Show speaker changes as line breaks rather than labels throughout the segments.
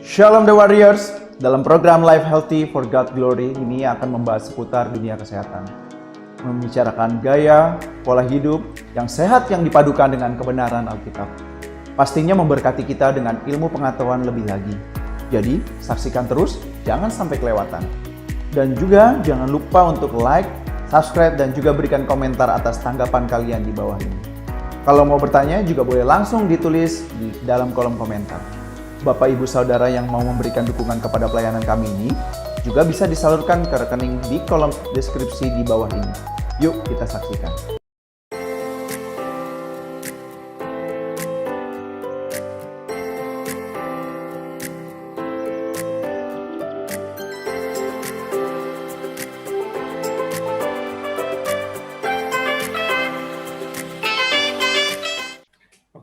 Shalom The Warriors, dalam program Life Healthy for God Glory ini akan membahas seputar dunia kesehatan. Membicarakan gaya, pola hidup yang sehat yang dipadukan dengan kebenaran Alkitab. Pastinya memberkati kita dengan ilmu pengetahuan lebih lagi. Jadi, saksikan terus, jangan sampai kelewatan. Dan juga jangan lupa untuk like, subscribe, dan juga berikan komentar atas tanggapan kalian di bawah ini. Kalau mau bertanya juga boleh langsung ditulis di dalam kolom komentar. Bapak Ibu Saudara yang mau memberikan dukungan kepada pelayanan kami ini juga bisa disalurkan ke rekening di kolom deskripsi di bawah ini. Yuk kita saksikan.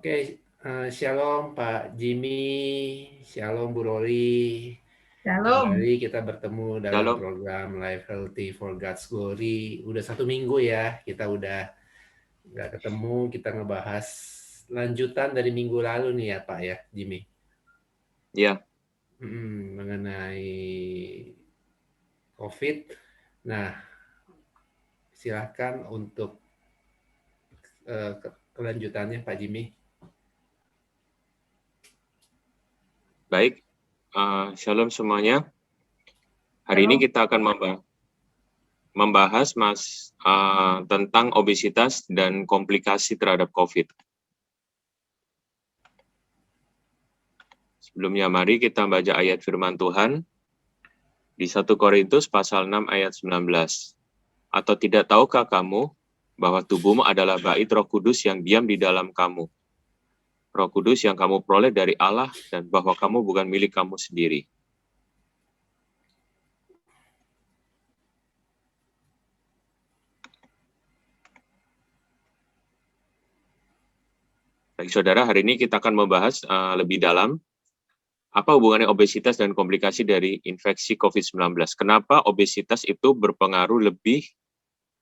Oke, shalom Pak Jimmy, shalom Bu Rory.
Shalom.
Kembali kita bertemu dalam program Life Healthy for God's Glory. Udah 1 minggu ya, kita udah nggak ketemu, kita ngebahas lanjutan dari minggu lalu nih ya Pak ya, Jimmy.
Ya.
Mengenai COVID. Nah, silakan untuk kelanjutannya Pak Jimmy.
Baik, shalom semuanya. Hari ini kita akan membahas tentang obesitas dan komplikasi terhadap COVID. Sebelumnya mari kita baca ayat firman Tuhan di 1 Korintus pasal 6 ayat 19. Atau tidak tahukah kamu bahwa tubuhmu adalah bait Roh Kudus yang diam di dalam kamu? Roh Kudus yang kamu peroleh dari Allah dan bahwa kamu bukan milik kamu sendiri. Baik saudara, hari ini kita akan membahas lebih dalam apa hubungannya obesitas dan komplikasi dari infeksi COVID-19. Kenapa obesitas itu berpengaruh lebih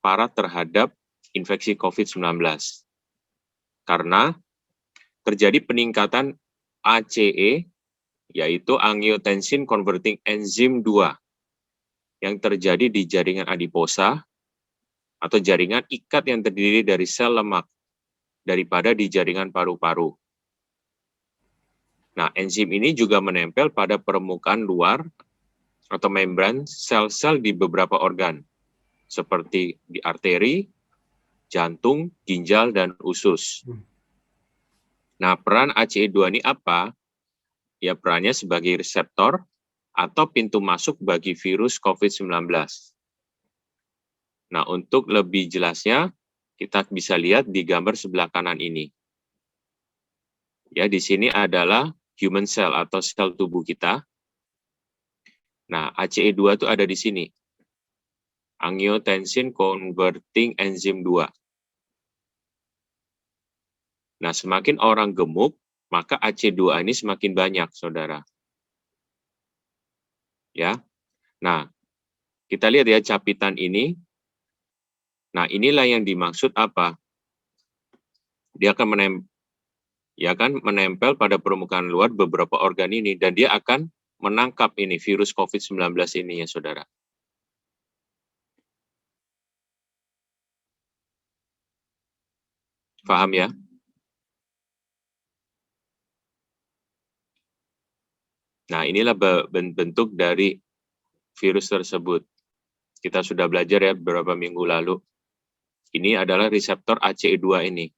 parah terhadap infeksi COVID-19? Karena terjadi peningkatan ACE, yaitu angiotensin converting enzyme 2, yang terjadi di jaringan adiposa atau jaringan ikat yang terdiri dari sel lemak daripada di jaringan paru-paru. Nah, enzim ini juga menempel pada permukaan luar atau membran sel-sel di beberapa organ, seperti di arteri, jantung, ginjal, dan usus. Nah, peran ACE2 ini apa? Ya, perannya sebagai reseptor atau pintu masuk bagi virus COVID-19. Nah, untuk lebih jelasnya, kita bisa lihat di gambar sebelah kanan ini. Ya, di sini adalah human cell atau sel tubuh kita. Nah, ACE2 itu ada di sini. Angiotensin converting enzyme 2. Nah, semakin orang gemuk, maka AC2 ini semakin banyak, saudara. Ya. Nah, kita lihat ya capitan ini. Nah, inilah yang dimaksud apa? Dia akan menempel pada permukaan luar beberapa organ ini, dan dia akan menangkap ini virus COVID-19 ini ya, saudara. Paham ya? Nah, inilah bentuk dari virus tersebut. Kita sudah belajar ya beberapa minggu lalu. Ini adalah reseptor ACE2 ini.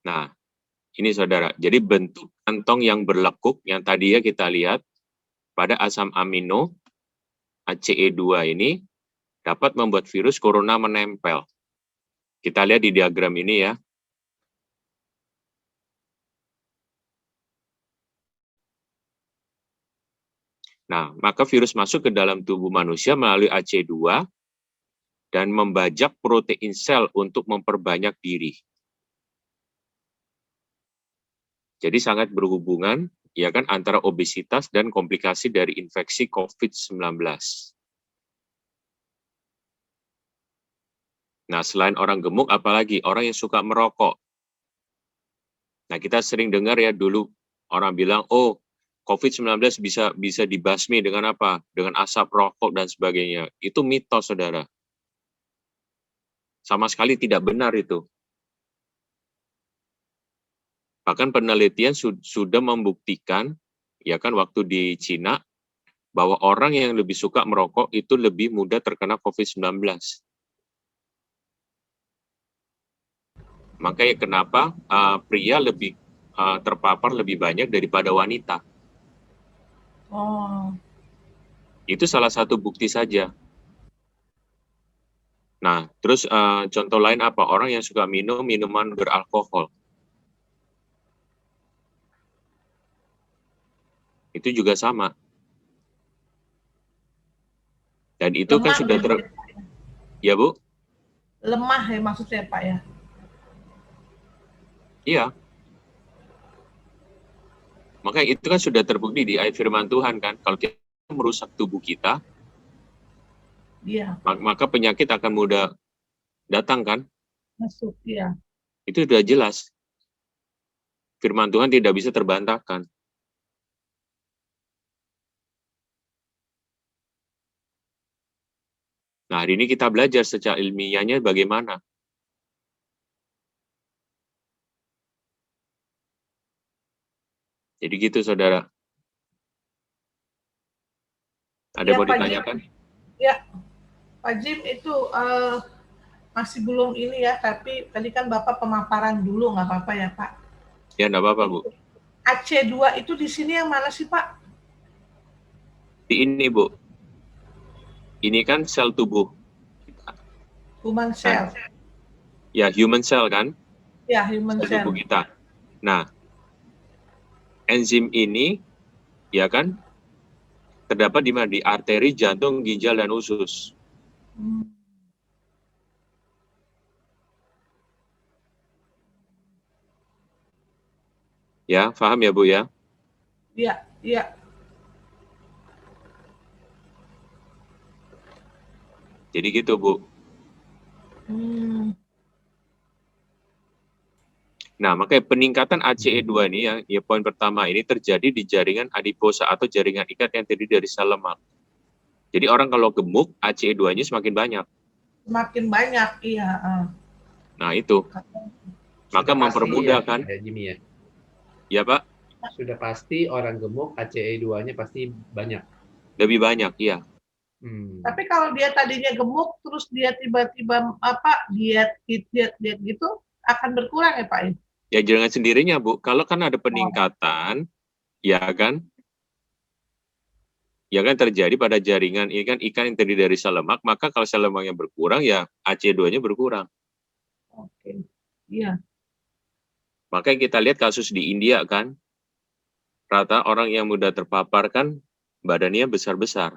Nah, ini saudara. Jadi bentuk kantong yang berlekuk yang tadi ya kita lihat pada asam amino ACE2 ini dapat membuat virus corona menempel. Kita lihat di diagram ini ya. Nah, maka virus masuk ke dalam tubuh manusia melalui ACE2 dan membajak protein sel untuk memperbanyak diri. Jadi sangat berhubungan ya kan antara obesitas dan komplikasi dari infeksi COVID-19. Nah, selain orang gemuk, apalagi orang yang suka merokok. Nah, kita sering dengar ya dulu orang bilang, oh, COVID-19 bisa dibasmi dengan apa? Dengan asap rokok dan sebagainya. Itu mitos, saudara. Sama sekali tidak benar itu. Bahkan penelitian sudah membuktikan, ya kan, waktu di Cina, bahwa orang yang lebih suka merokok itu lebih mudah terkena COVID-19. Makanya kenapa pria lebih terpapar lebih banyak daripada wanita.
Oh,
Itu salah satu bukti saja. Nah, terus contoh lain apa? Orang yang suka minum minuman beralkohol. Itu juga sama. Dan itu kan
lemah
sudah
ya,
Ya, Bu?
lemah ya maksudnya Pak ya?
Iya. Makanya itu kan sudah terbukti di ayat firman Tuhan kan. Kalau kita merusak tubuh kita,
Iya,
maka penyakit akan mudah datang kan.
masuk ya.
Itu sudah jelas. Firman Tuhan tidak bisa terbantahkan. Nah, hari ini kita belajar secara ilmiahnya bagaimana. Jadi gitu, saudara. Ada
Ya,
mau
Pak
ditanyakan?
Ya, Pak Jim itu masih belum ini ya, tapi tadi kan Bapak pemaparan dulu, nggak apa-apa ya Pak?
Ya, nggak apa-apa, Bu.
AC2 itu di sini yang mana sih Pak?
Di ini, Bu. Ini kan sel tubuh.
Human cell.
Ya, human cell kan?
Ya, human
Sel
cell.
tubuh kita. Nah, enzim ini, ya kan, terdapat di mana? Di arteri, jantung, ginjal, dan usus. Ya, paham ya, Bu ya?
Iya, iya.
Jadi gitu, Bu. Nah, makanya peningkatan ACE2 ini, ya poin pertama, ini terjadi di jaringan adiposa atau jaringan ikat yang terdiri dari sel lemak. Jadi orang kalau gemuk, ACE2-nya semakin banyak.
Semakin banyak, iya.
Nah, itu. Maka mempermudah kan?
Ya, Jimmy ya?
Ya, Pak?
Sudah pasti orang gemuk ACE2-nya pasti banyak.
Lebih banyak, iya.
Tapi kalau dia tadinya gemuk, terus dia tiba-tiba diet gitu, akan berkurang ya Pak?
Ya dengan sendirinya, Bu. Kalau kan ada peningkatan, ya kan terjadi pada jaringan ini kan ikan yang terdiri dari sel lemak, maka kalau sel lemaknya berkurang, ya ACE2-nya berkurang.
Oke, iya.
Makanya kita lihat kasus di India kan, rata orang yang mudah terpapar kan badannya besar-besar.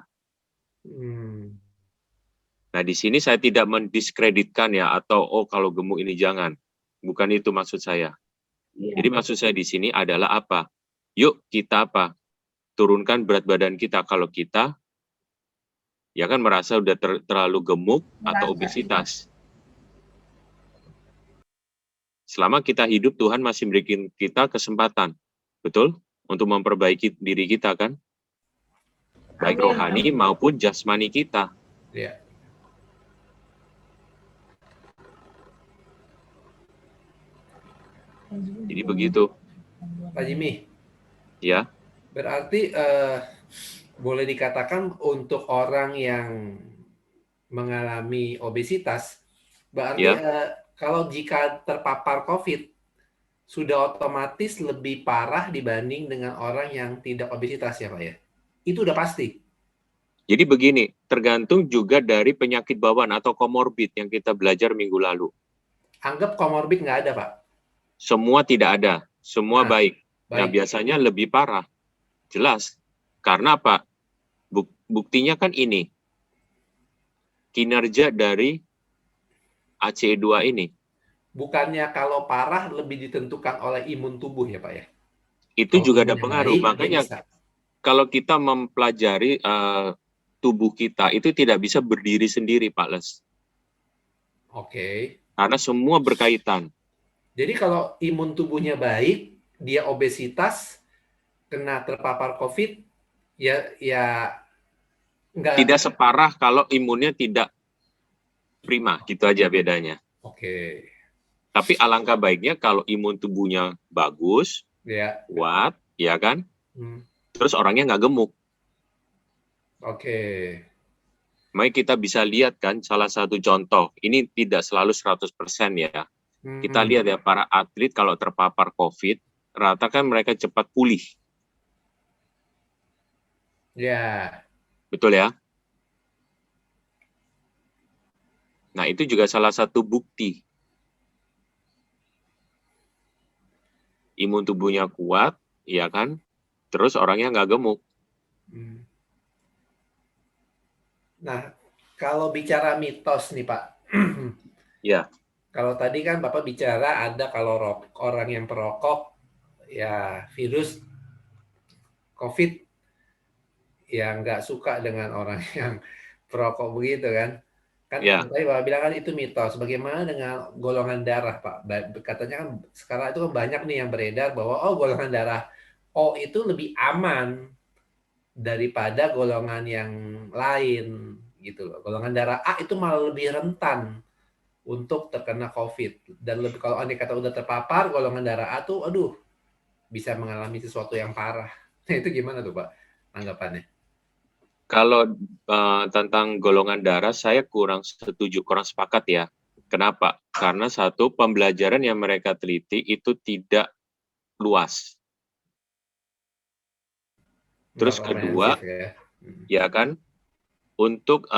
Nah, di sini saya tidak mendiskreditkan ya, atau kalau gemuk ini jangan. Bukan itu maksud saya.
Iya.
Jadi maksud saya di sini adalah apa? Yuk kita apa? Turunkan berat badan kita. Kalau kita ya kan merasa udah terlalu gemuk atau obesitas. Selama kita hidup, Tuhan masih memberikan kita kesempatan. Betul? Untuk memperbaiki diri kita kan? Baik rohani maupun jasmani kita.
Ya.
Jadi begitu.
Pak Jimmy.
Ya.
Berarti boleh dikatakan untuk orang yang mengalami obesitas, berarti kalau jika terpapar COVID, sudah otomatis lebih parah dibanding dengan orang yang tidak obesitas ya Pak ya? Itu udah pasti.
Jadi begini, tergantung juga dari penyakit bawaan atau komorbid yang kita belajar minggu lalu.
Anggap komorbid nggak ada, Pak?
Semua tidak ada, semua baik. Nah, biasanya lebih parah. Jelas. Karena apa? Buktinya kan ini. Kinerja dari ACE2 ini.
Bukannya kalau parah lebih ditentukan oleh imun tubuh ya Pak ya?
Itu juga ada pengaruh. Makanya kalau kita mempelajari tubuh kita, itu tidak bisa berdiri sendiri Pak Les.
Oke.
Karena semua berkaitan.
Jadi kalau imun tubuhnya baik, dia obesitas, kena terpapar COVID, ya enggak.
Tidak separah kalau imunnya tidak prima, gitu aja bedanya.
Oke.
Tapi alangkah baiknya kalau imun tubuhnya bagus,
Ya.
kuat, ya kan?
Hmm.
Terus orangnya nggak gemuk.
Oke.
Makanya kita bisa lihat kan salah satu contoh, ini tidak selalu 100% ya. Kita lihat ya para atlet kalau terpapar COVID, rata kan mereka cepat pulih.
Ya.
Betul ya? Nah itu juga salah satu bukti. Imun tubuhnya kuat, ya kan? Terus orangnya nggak gemuk.
Nah, kalau bicara mitos nih Pak.
Ya.
Kalau tadi kan Bapak bicara ada kalau orang yang perokok, ya virus COVID yang nggak suka dengan orang yang perokok begitu kan. Kan
Ya.
tadi Bapak bilang kan itu mitos. Bagaimana dengan golongan darah Pak? Katanya kan sekarang itu kan banyak nih yang beredar bahwa golongan darah O itu lebih aman daripada golongan yang lain gitu loh. Golongan darah A itu malah lebih rentan untuk terkena COVID. Dan lebih kalau andai kata udah terpapar golongan darah A tuh, aduh, bisa mengalami sesuatu yang parah. Nah, itu gimana tuh Pak tanggapannya?
Kalau tentang golongan darah, saya kurang setuju, kurang sepakat ya. Kenapa? Karena satu, pembelajaran yang mereka teliti itu tidak luas. Terus kedua, ya kan, untuk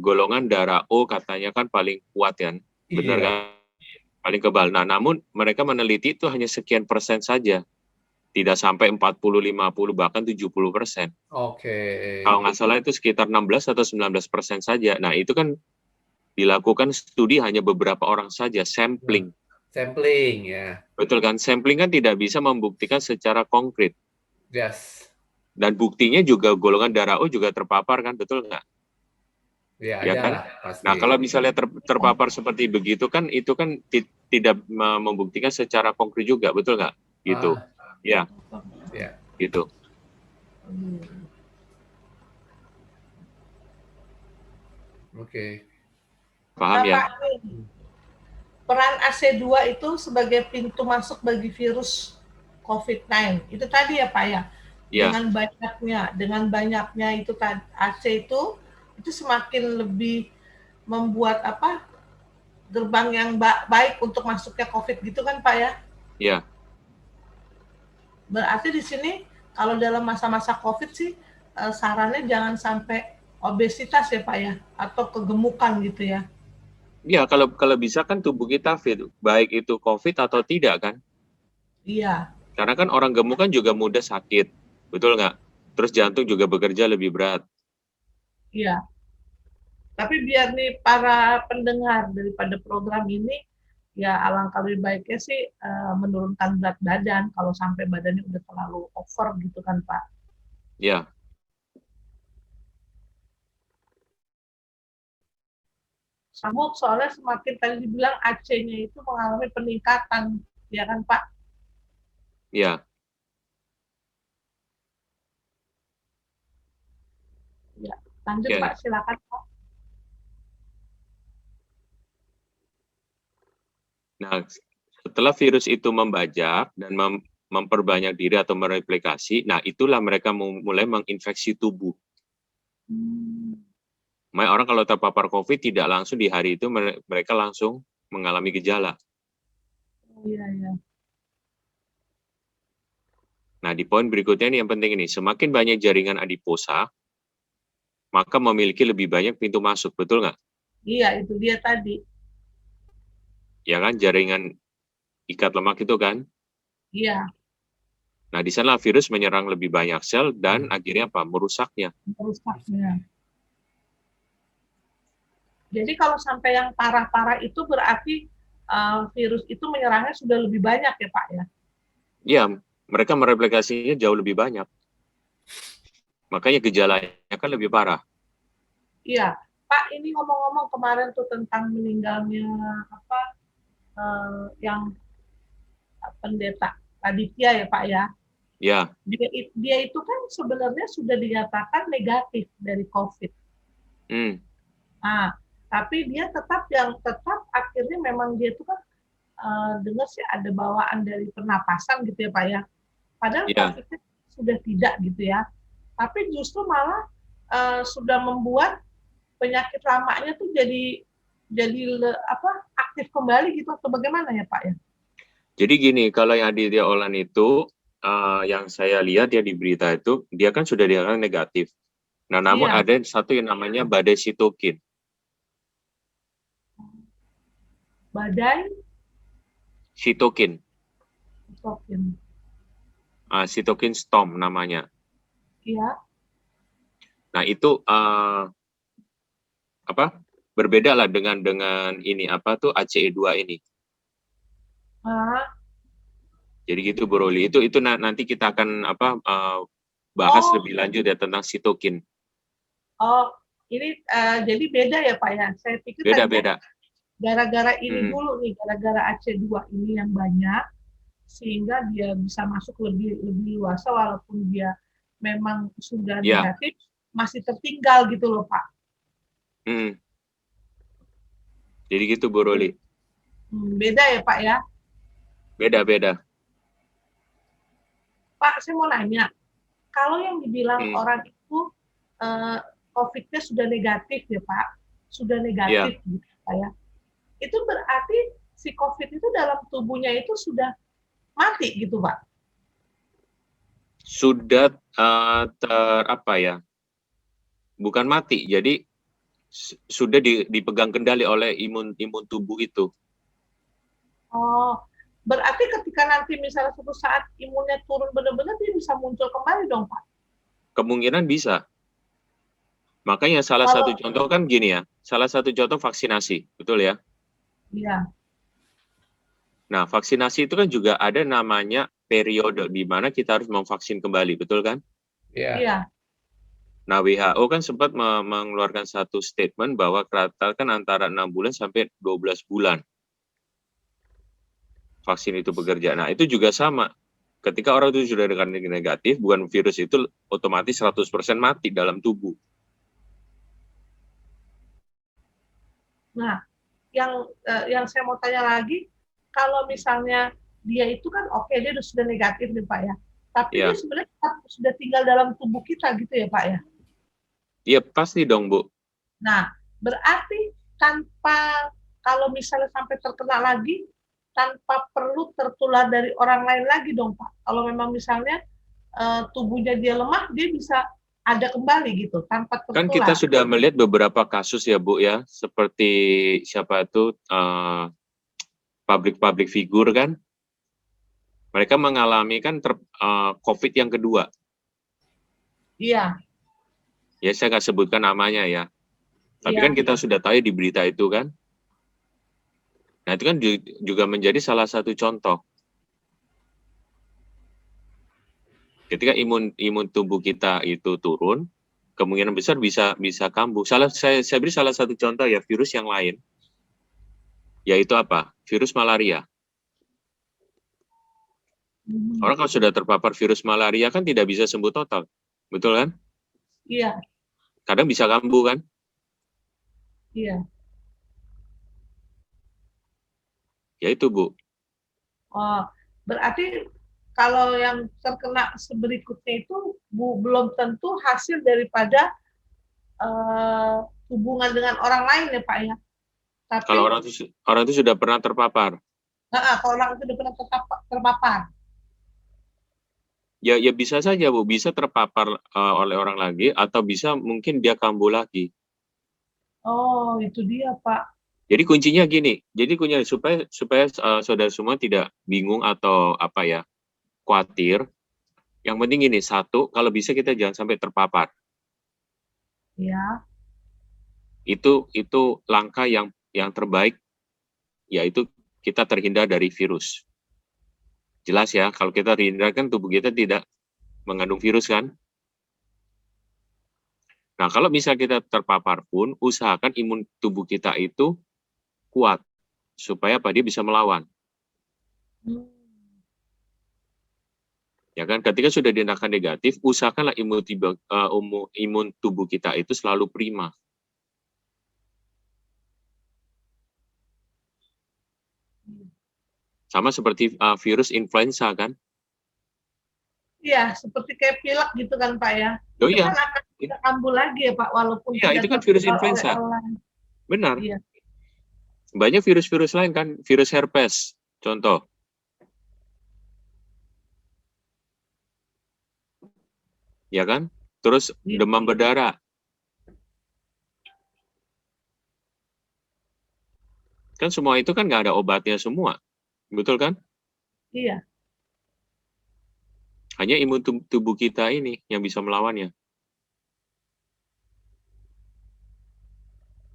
golongan darah O katanya kan paling kuat kan, benar kan? Paling kebal. Nah, namun mereka meneliti itu hanya sekian persen saja. Tidak sampai 40, 50, bahkan 70%.
Oke.
Kalau nggak salah itu sekitar 16 atau 19% saja. Nah, itu kan dilakukan studi hanya beberapa orang saja, sampling.
Sampling, ya.
Betul kan? Sampling kan tidak bisa membuktikan secara konkret.
Yes.
Dan buktinya juga golongan darah O juga terpapar kan, betul nggak?
Ya,
Ya kan?
pasti.
Nah, kalau misalnya terpapar seperti begitu kan, itu kan tidak membuktikan secara konkret juga, betul nggak? Gitu. Ya. Gitu.
Oke.
Paham ya?
Peran AC2 itu sebagai pintu masuk bagi virus COVID-19. Itu tadi ya Pak ya?
Ya.
Dengan banyaknya itu AC itu semakin lebih membuat gerbang yang baik untuk masuknya COVID gitu kan Pak ya?
Iya.
Berarti di sini kalau dalam masa-masa COVID sih sarannya jangan sampai obesitas ya Pak ya, atau kegemukan gitu ya?
Iya, kalau bisa kan tubuh kita fit, baik itu COVID atau tidak kan?
Iya.
Karena kan orang gemuk kan juga mudah sakit, betul nggak? Terus jantung juga bekerja lebih berat.
Iya. Tapi biar nih para pendengar daripada program ini, ya alangkah lebih baiknya sih menurunkan berat badan kalau sampai badannya udah terlalu over gitu kan Pak.
Ya.
Soalnya semakin tadi dibilang AC-nya itu mengalami peningkatan, ya kan Pak?
Ya.
Ya, lanjut Pak, silakan Pak.
Nah, setelah virus itu membajak dan memperbanyak diri atau mereplikasi, nah itulah mereka mulai menginfeksi tubuh. Makanya orang kalau terpapar COVID tidak langsung di hari itu mereka langsung mengalami gejala.
Iya.
Nah, di poin berikutnya ini yang penting ini, semakin banyak jaringan adiposa, maka memiliki lebih banyak pintu masuk, betul nggak?
Iya, itu dia tadi.
Ya kan, jaringan ikat lemak itu kan?
Iya.
Nah, di sana virus menyerang lebih banyak sel dan akhirnya apa? Merusaknya.
Jadi kalau sampai yang parah-parah itu berarti virus itu menyerangnya sudah lebih banyak ya Pak ya?
Iya, mereka mereplikasinya jauh lebih banyak. Makanya gejalanya kan lebih parah.
Iya, Pak, ini ngomong-ngomong kemarin tuh tentang meninggalnya apa yang pendeta Raditya ya Pak ya.
Ya,
Dia itu kan sebenarnya sudah dinyatakan negatif dari COVID.
hmm,
Nah, tapi dia tetap akhirnya memang dia itu kan dengar sih ada bawaan dari pernapasan gitu ya Pak ya. Padahal
ya.
COVID sudah tidak gitu ya. Tapi justru malah sudah membuat penyakit lamanya tuh jadi aktif kembali gitu atau bagaimana ya Pak ya?
Jadi gini, kalau yang Aditya Olan itu, yang saya lihat ya di berita itu, dia kan sudah dinyatakan negatif. Nah, namun
Iya.
ada satu yang namanya badai sitokin.
Badai
Sitokin.
sitokin.
Sitokin storm namanya.
Iya.
Nah, itu berbeda lah dengan ini ACE2 ini. Jadi gitu Bu Roli. Itu nanti kita akan bahas lebih lanjut ya tentang sitokin.
Oh, ini jadi beda ya Pak ya. Saya pikir
Beda-beda.
Gara-gara ini dulu nih, gara-gara AC2 ini yang banyak, sehingga dia bisa masuk lebih luas walaupun dia memang sudah negatif, masih tertinggal gitu loh Pak.
Jadi gitu Bu Roli.
Beda ya Pak ya?
Beda-beda.
Pak, saya mau nanya, kalau yang dibilang orang itu COVID-nya sudah negatif ya Pak, sudah negatif gitu Pak ya, itu berarti si COVID itu dalam tubuhnya itu sudah mati gitu Pak?
Sudah bukan mati, jadi sudah dipegang kendali oleh imun tubuh itu.
Oh, berarti ketika nanti misalnya suatu saat imunnya turun benar-benar dia bisa muncul kembali dong Pak?
Kemungkinan bisa. Makanya salah satu contoh kan gini ya, salah satu contoh vaksinasi, betul ya?
Iya.
Nah, vaksinasi itu kan juga ada namanya periode di mana kita harus memvaksin kembali, betul kan?
Iya.
Nah, WHO kan sempat mengeluarkan satu statement bahwa kan antara 6 bulan sampai 12 bulan vaksin itu bekerja. Nah, itu juga sama. Ketika orang itu sudah dengan negatif, bukan virus itu otomatis 100% mati dalam tubuh.
Nah, yang saya mau tanya lagi, kalau misalnya dia itu kan dia sudah negatif nih Pak ya, tapi dia sebenarnya sudah tinggal dalam tubuh kita gitu ya Pak ya?
Iya, pasti dong Bu.
Nah, berarti kalau misalnya sampai terkena lagi, tanpa perlu tertular dari orang lain lagi dong Pak. Kalau memang misalnya tubuhnya dia lemah, dia bisa ada kembali gitu tanpa tertular.
Kan kita sudah melihat beberapa kasus ya Bu ya, seperti siapa itu public figure kan, mereka mengalami kan COVID yang kedua.
Iya.
Ya saya nggak sebutkan namanya ya, tapi kan kita sudah tahu di berita itu kan. Nah itu kan juga menjadi salah satu contoh. Ketika imun tubuh kita itu turun, kemungkinan besar bisa kambuh. Saya beri salah satu contoh ya, virus yang lain, yaitu apa? Virus malaria. Orang kalau sudah terpapar virus malaria kan tidak bisa sembuh total, betul kan?
Iya.
Kadang bisa kambuh kan?
Iya.
Ya itu Bu.
Oh, berarti kalau yang terkena berikutnya itu belum tentu hasil daripada hubungan dengan orang lain ya Pak ya. Tapi,
kalau orang itu sudah pernah terpapar.
Kalau orang itu sudah pernah terpapar.
Ya bisa saja Bu, bisa terpapar oleh orang lagi atau bisa mungkin dia kambuh lagi.
Oh, itu dia Pak.
Jadi kuncinya gini, supaya saudara semua tidak bingung atau khawatir. Yang penting ini, satu, kalau bisa kita jangan sampai terpapar.
Ya.
Itu langkah yang terbaik, yaitu kita terhindar dari virus. Jelas ya, kalau kita terhindar kan tubuh kita tidak mengandung virus kan. Nah, kalau misalnya kita terpapar pun, usahakan imun tubuh kita itu kuat, supaya apa? Dia bisa melawan.
Hmm.
Ya kan, ketika sudah dinyatakan negatif, usahakanlah imun tubuh kita itu selalu prima. Sama seperti virus influenza kan?
Iya, seperti kayak pilek gitu kan Pak ya.
Oh
Itu
iya,
kan akan tidak kambuh lagi ya Pak, walaupun
iya itu
tidak
kan virus
tertular oleh
influenza,
orang.
benar.
Iya,
Banyak virus-virus lain kan, virus herpes, contoh. Ya kan? Terus
iya,
demam berdarah. Kan semua itu kan nggak ada obatnya semua. Betul kan?
iya,
Hanya imun tubuh kita ini yang bisa melawannya.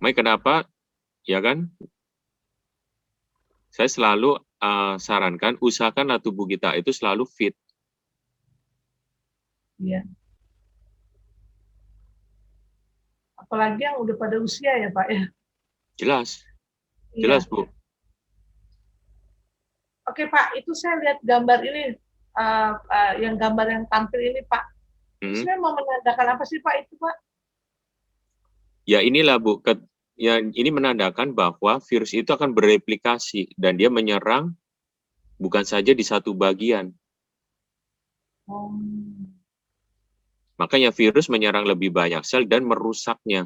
Makanya kenapa, ya kan? Saya selalu sarankan, usahakanlah tubuh kita itu selalu fit.
iya. Apalagi yang udah pada usia ya Pak ya.
Jelas,
Iya.
jelas Bu.
Oke Pak, itu saya lihat gambar ini, yang gambar yang tampil ini Pak. Itu saya mau menandakan apa sih Pak itu Pak?
Ya inilah Bu, ya, ini menandakan bahwa virus itu akan bereplikasi dan dia menyerang bukan saja di satu bagian.
Oh,
Makanya virus menyerang lebih banyak sel dan merusaknya.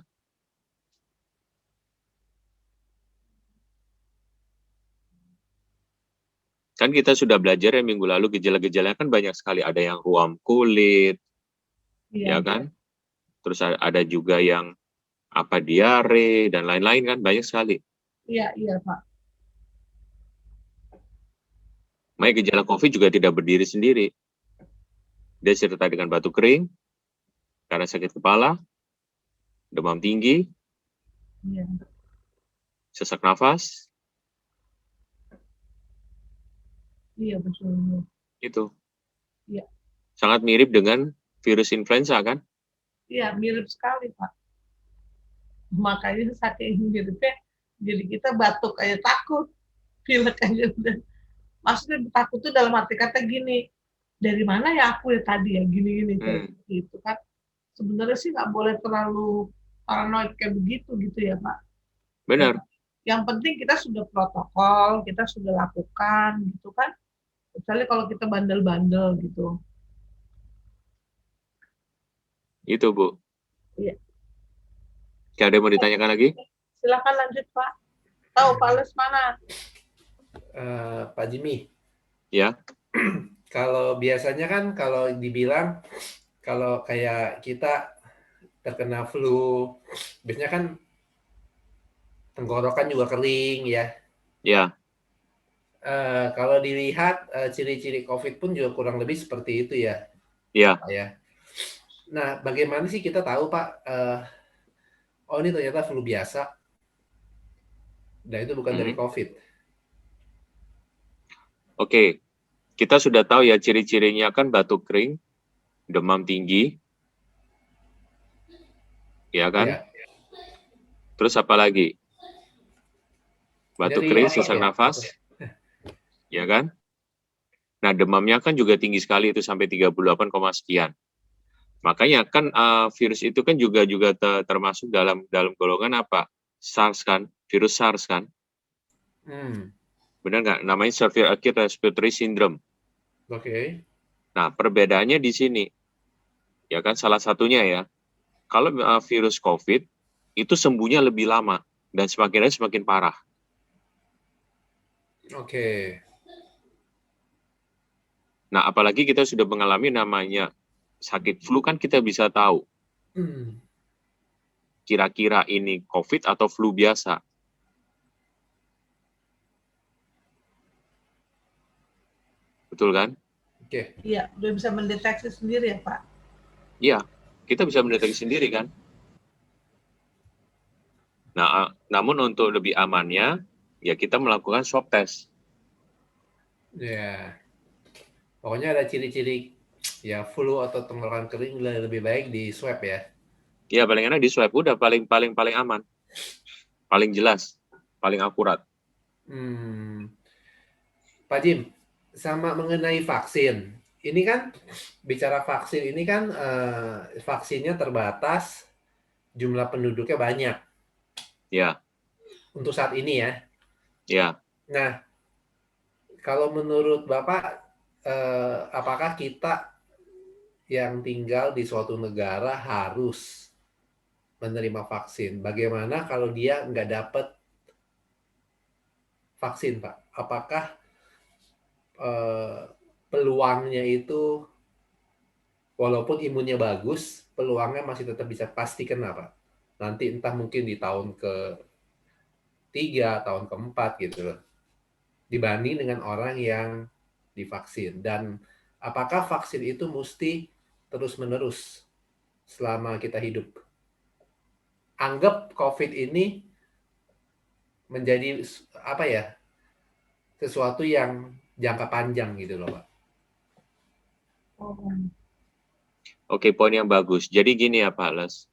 Kan kita sudah belajar ya minggu lalu gejala-gejalanya kan banyak sekali. Ada yang ruam kulit, ya
iya,
kan? Terus ada juga yang diare dan lain-lain kan banyak sekali.
iya, iya Pak.
Makanya gejala COVID juga tidak berdiri sendiri. Dia disertai dengan batuk kering, karena sakit kepala, demam tinggi,
Iya,
sesak nafas,
iya betul.
itu.
Iya,
Sangat mirip dengan virus influenza kan?
iya mirip sekali Pak. Makanya saking miripnya, jadi kita batuk aja takut, pilek aja udah. Maksudnya takut tuh dalam arti kata gini, dari mana ya aku ya tadi ya gini-gini kayak gitu kan. Sebenarnya sih nggak boleh terlalu paranoid kayak begitu gitu ya Pak.
Benar.
Yang penting kita sudah protokol, kita sudah lakukan gitu kan. Kecuali kalau kita bandel-bandel gitu.
Itu Bu.
Iya.
Ada yang mau ditanyakan lagi?
Silakan lanjut Pak. Tahu Pak Lesmana?
Pak Jimmy.
Ya.
Kalau biasanya kan kalau dibilang kalau kayak kita terkena flu, biasanya kan tenggorokan juga kering ya.
Ya.
Kalau dilihat ciri-ciri COVID pun juga kurang lebih seperti itu ya.
Ya.
Pak ya. Nah, bagaimana sih kita tahu Pak? Oh ini ternyata flu biasa. Dan itu bukan dari COVID.
Oke. Kita sudah tahu ya ciri-cirinya kan batuk kering, demam tinggi, ya kan?
Ya.
Terus apa lagi? Batuk kering, sesak nafas, ya kan? Nah, demamnya kan juga tinggi sekali itu sampai 38, sekian. Makanya kan virus itu kan juga termasuk dalam golongan apa? SARS kan, virus SARS kan? Benar nggak? Namanya Severe Acute Respiratory Syndrome.
Oke.
Nah, perbedaannya di sini, ya kan? Salah satunya ya, kalau virus COVID itu sembuhnya lebih lama dan semakin hari semakin parah.
Oke.
Nah, apalagi kita sudah mengalami namanya sakit flu kan kita bisa tahu. Kira-kira ini COVID atau flu biasa. Betul kan?
Oke.
Iya, udah bisa mendeteksi sendiri ya Pak?
Iya, kita bisa mendeteksi sendiri kan? Nah, namun untuk lebih amannya, ya kita melakukan swab test.
Ya. Pokoknya ada ciri-ciri ya flu atau tenggorokan kering lebih baik di swab ya.
Ya paling enak di swab, udah paling aman, paling jelas, paling akurat.
Pak Jim, sama mengenai vaksin. Ini kan bicara vaksin ini kan vaksinnya terbatas, jumlah penduduknya banyak
Ya,
untuk saat ini ya.
ya.
Nah, kalau menurut Bapak, apakah kita yang tinggal di suatu negara harus menerima vaksin? Bagaimana kalau dia nggak dapat vaksin, Pak? Apakah peluangnya itu, walaupun imunnya bagus, peluangnya masih tetap bisa pasti kena, Pak? Nanti entah mungkin di tahun ke-3, tahun ke-4 gitu loh. Dibanding dengan orang yang divaksin. Dan apakah vaksin itu mesti terus-menerus selama kita hidup? Anggap COVID ini menjadi apa ya, sesuatu yang jangka panjang gitu loh, Pak.
Oh,
Oke, poin yang bagus. Jadi gini ya Pak Les,